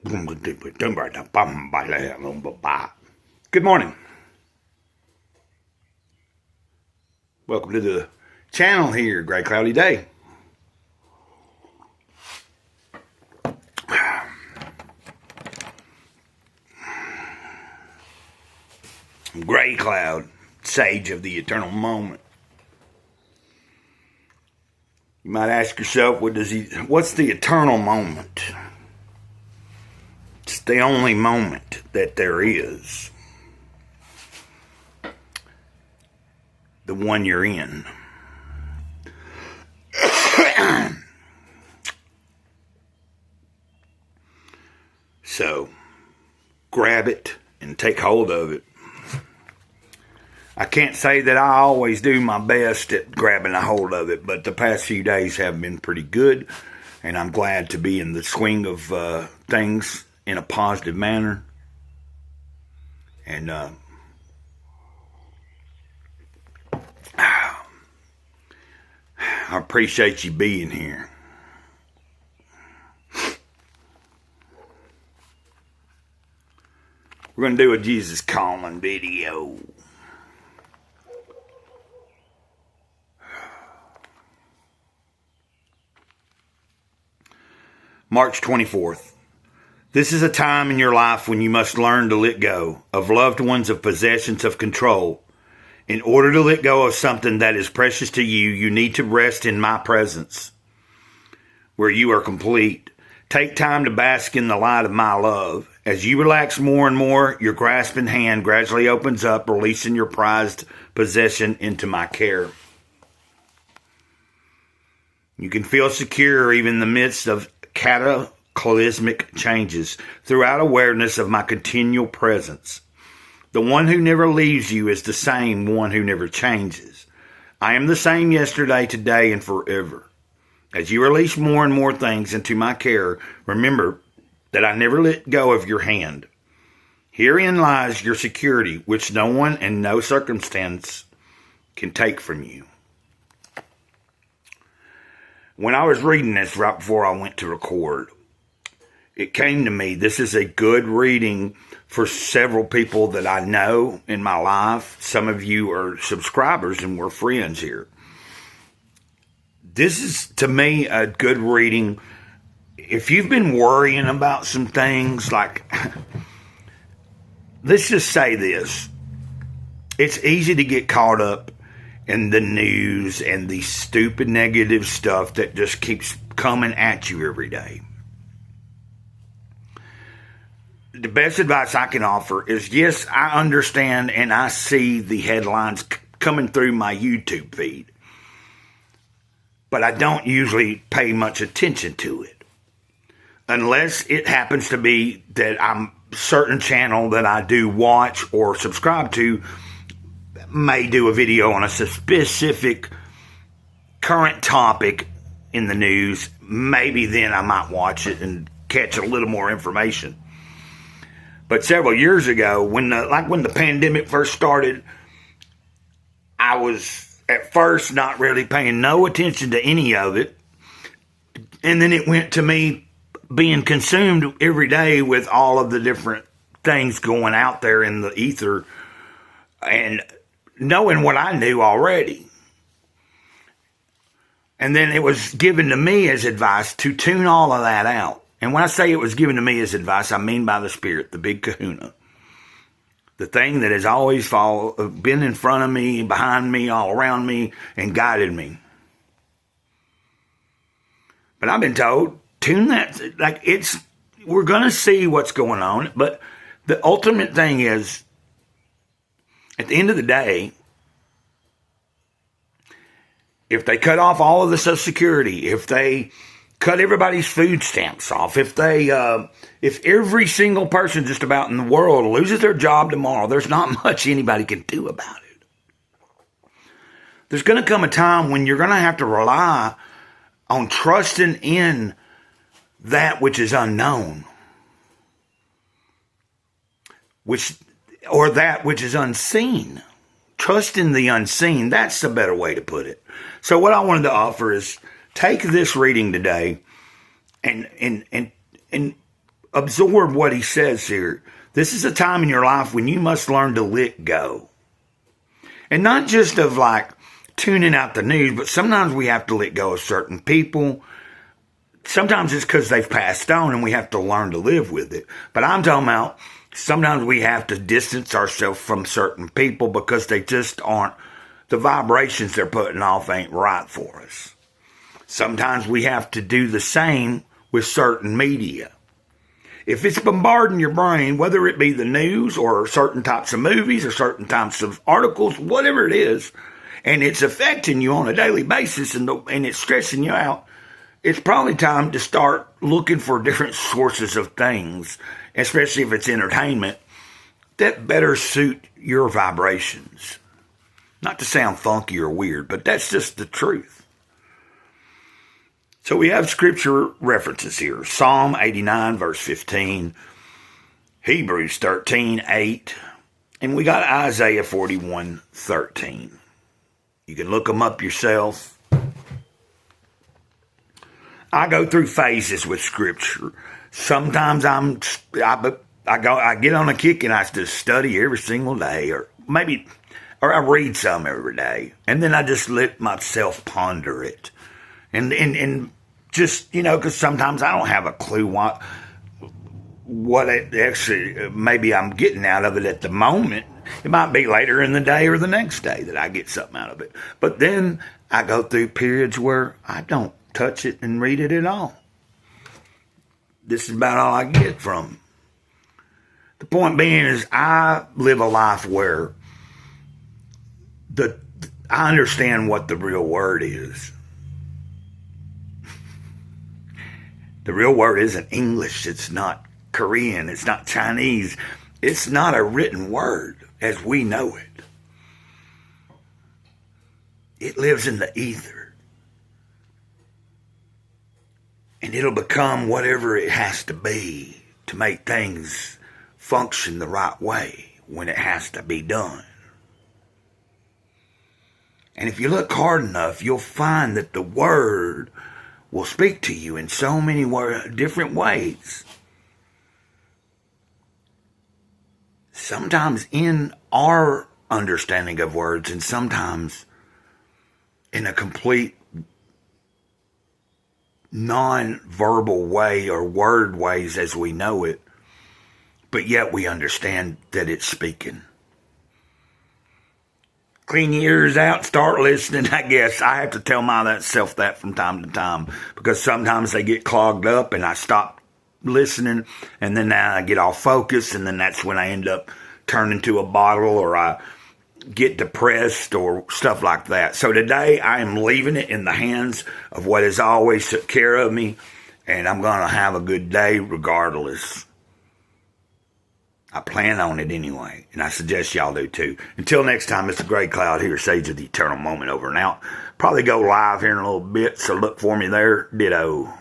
Good morning. Welcome to the channel here, Gray Cloudy Day. Gray Cloud, sage of the eternal moment. You might ask yourself, what's the eternal moment? It's the only moment that there is. The one you're in. So, grab it and take hold of it. I can't say that I always do my best at grabbing a hold of it, but the past few days have been pretty good, and I'm glad to be in the swing of things in a positive manner. And I appreciate you being here. We're going to do a Jesus Calling video. March 24th. This is a time in your life when you must learn to let go of loved ones, of possessions, of control. In order to let go of something that is precious to you, you need to rest in my presence, where you are complete. Take time to bask in the light of my love. As you relax more and more, your grasping hand gradually opens up, releasing your prized possession into my care. You can feel secure even in the midst of cataclysmic changes, throughout awareness of my continual presence. The one who never leaves you is the same one who never changes. I am the same yesterday, today, and forever. As you release more and more things into my care, remember that I never let go of your hand. Herein lies your security, which no one and no circumstance can take from you. When I was reading this right before I went to record, it came to me, this is a good reading for several people that I know in my life. Some of you are subscribers and we're friends here. This is, to me, a good reading. If you've been worrying about some things, like, let's just say this. It's easy to get caught up in the news and the stupid negative stuff that just keeps coming at you every day. The best advice I can offer is, yes, I understand and I see the headlines coming through my YouTube feed, but I don't usually pay much attention to it. Unless it happens to be that I'm certain channel that I do watch or subscribe to may do a video on a specific current topic in the news. Maybe then I might watch it and catch a little more information. But several years ago, when the pandemic first started, I was at first not really paying no attention to any of it. And then it went to me being consumed every day with all of the different things going out there in the ether and knowing what I knew already. And then it was given to me as advice to tune all of that out. And when I say it was given to me as advice, I mean by the Spirit, the big kahuna. The thing that has always been in front of me, behind me, all around me, and guided me. But I've been told, tune that, we're going to see what's going on. But the ultimate thing is, at the end of the day, if they cut off all of the Social Security, if they cut everybody's food stamps off, if every single person just about in the world loses their job tomorrow, there's not much anybody can do about it. There's going to come a time when you're going to have to rely on trusting in that which is unknown, or that which is unseen. Trust in the unseen. That's the better way to put it. So what I wanted to offer is take this reading today and absorb what he says here. This is a time in your life when you must learn to let go. And not just of like tuning out the news, but sometimes we have to let go of certain people. Sometimes it's because they've passed on and we have to learn to live with it. But I'm talking about sometimes we have to distance ourselves from certain people because they just aren't, the vibrations they're putting off ain't right for us. Sometimes we have to do the same with certain media. If it's bombarding your brain, whether it be the news or certain types of movies or certain types of articles, whatever it is, and it's affecting you on a daily basis and it's stressing you out, it's probably time to start looking for different sources of things, especially if it's entertainment, that better suit your vibrations. Not to sound funky or weird, but that's just the truth. So we have scripture references here. Psalm 89, verse 15. Hebrews 13, 8. And we got Isaiah 41, 13. You can look them up yourself. I go through phases with scripture. Sometimes I get on a kick and I just study every single day, or I read some every day, and then I just let myself ponder it, and just, because sometimes I don't have a clue what it actually maybe I'm getting out of it at the moment. It might be later in the day or the next day that I get something out of it. But then I go through periods where I don't touch it and read it at all. This is about all I get from it. The point being is I live a life where I understand what the real word is. The real word isn't English. It's not Korean. It's not Chinese. It's not a written word as we know it. It lives in the ether. And it'll become whatever it has to be to make things function the right way when it has to be done. And if you look hard enough, you'll find that the word will speak to you in so many different ways. Sometimes in our understanding of words, and sometimes in a complete non-verbal way or word ways as we know it, but yet we understand that it's speaking. Clean your ears out, start listening, I guess. I have to tell myself that from time to time, because sometimes they get clogged up and I stop listening, and then now I get off focus, and then that's when I end up turning to a bottle, or I get depressed or stuff like that. So today I am leaving it in the hands of what has always took care of me, and I'm going to have a good day regardless. I plan on it anyway, and I suggest y'all do too. Until next time, Mr. Gray Cloud here, Sage of the Eternal Moment over and out. Probably go live here in a little bit, so look for me there. Ditto.